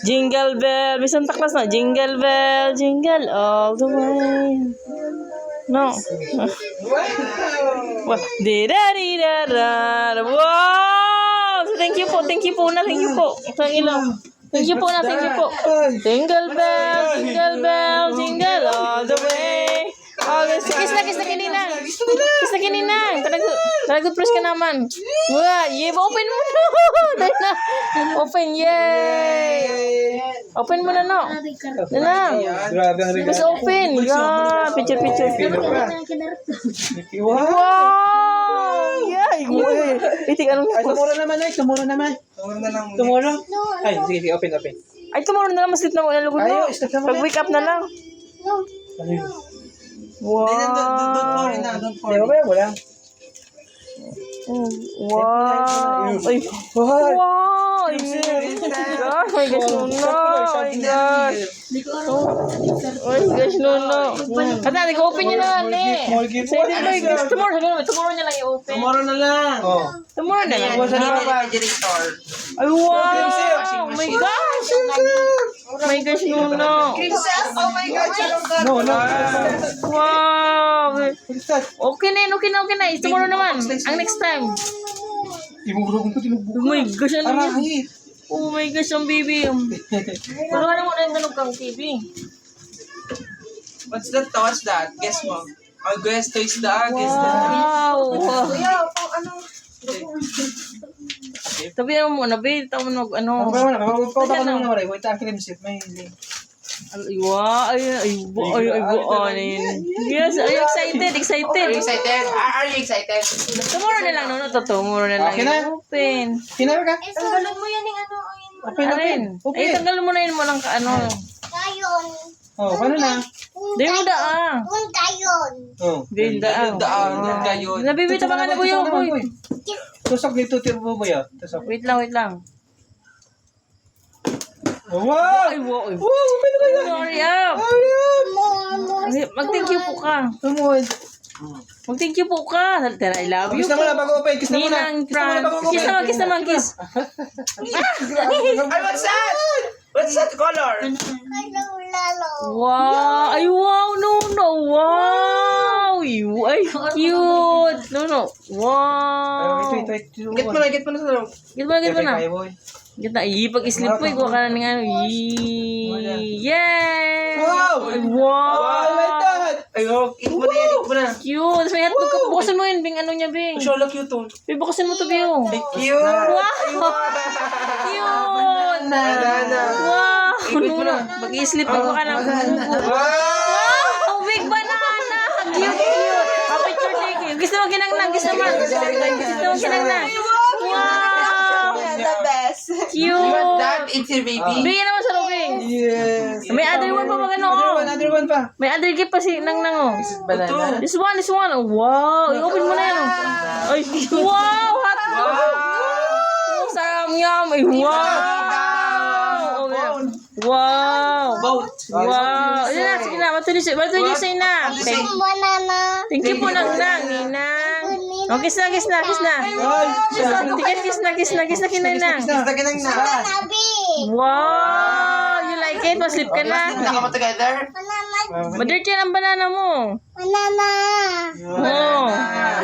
Jingle bell. May Santa Claus na. Jingle bell, jingle all the way. No. Wow. Di-da-di-da-da. Wow! Thank you po na. Thank you po. Thank you po na. Thank you po. Jingle bell, jingle all the way. Kiss na kinina. Kiss na kinina. Talagot press ka naman. Wow, open mo na. Dahil na. Open, yay. Open mo na, no. Dala. Mas open. Yeah, picture. Wow. Yay. Itik, anong Ay, tomorrow naman. Tomorrow? Ay, sige, open. Ay, tomorrow na lang. Mas sleep na mo. Nalugod mo. Pag wake up na lang. Wow. Don't worry. Wala. Wow. Ay. Wow. Ay, my gosh, no. Oh my gosh. Oh my gosh, no. Ata, nag-open nyo na lang eh. Tomorrow nyo lang i-open. Tomorrow na lang. Tomorrow na lang. Ay, wow. Oh my gosh. Oh my gosh, no. Princess, oh my God, No. Wow. Okay na. Tomorrow naman. Ang next time. Imurog ko tinubog. Oh my gosh, ano yan? Arahit. Oh my gosh, ang baby. Pero ano mo na yung danog kang TV? What's that? Guess mo. Oh, guess to is the guess the. Wow. Kuya, pang ano? Tabi mo muna, babe. Tabi mo ano. Pagkakataon mo naman rin. Wait, ang kilimsip. May link. Wow. Ay. Yes, are you excited? Are you excited? Are you excited? Tomorrow na lang, no? Tomorrow na lang. Okay na? Open. Kinara ka? Tanggalin mo yan yung ano. Open. Ay, tanggal mo na yun mo lang ka, ano. Gayon. Paano na? Di mo da, Kung gayon. Dinda, Gayon. Nabibita ba nga na buyo, boy? Tusok dito, tibo mo yun. Tusok. Wait lang. Wow! Ay, wow. Pwede ka yan! Hurry up. Mag-thank you po ka. Tumod. Mag-thank you po ka. Tara, I love you. Kiss na muna bago open. Kiss na muna. Ninang Fran. Kiss naman. Ay, what's that color? Lalo. Wow. Ay, wow. No. Wow. Ay, cute. No. Wow. Wait. Get mo na sa loob. Get mo na. Kaya, boy. Gita, pag isleep po, ikuha ka na ng ano. Yay! Wow! Ay, wow! I like that! Ay, eat mo na. Cute! Tapos may hotdog ka. Bukasan mo yun, Bing. Ano niya, Bing? Show look cute to. Bing, bukasan mo to, Bing. Cute. Wow! Cute! Wow! Ano? Mag-i-sleep, ikuha ka ng buko. Wow! Big banana! Cute! Picture taking. Gusto mo kinang-nang? Wow! The best. Cute! That it's your baby. Bigyan naman sa lobby. Yes! May other one pa mag-ano, oh. Another one pa. May other gift pa si Nang, oh. Banana. This one. Oh, wow. I-open mo na yan, oh. Ay, wow. Hot dog. Sarap yum. Ay, wow. Wow. Boat. Wow. Sige na. What do you say na? Banana. Thank you po, Nang, Ninang. Oh, kiss na. Kiss na, kinang. Nabi. Wow. You like it? Sleep ka na. Naka mo together? Banana. Madirty yan ang banana mo. Banana.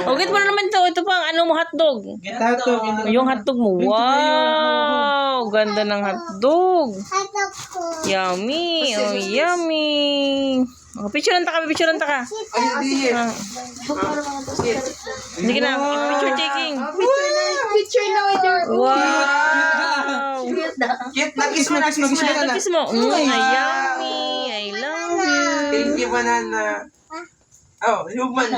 Oh. Get mo na naman to. Ito pang ano mo, hotdog. Tato. Yung hotdog mo. Wow. Ganda ng hotdog. Hatok ko. Yummy. Oh, yummy. Oh, picturean ta ka. Ay, hindi here. Sige na. Picture taking. Picture na with your Wow. Cute. Nag-kiss mo na. Kiss mo. Yummy. I love you. Thank you, banana. Oh, human.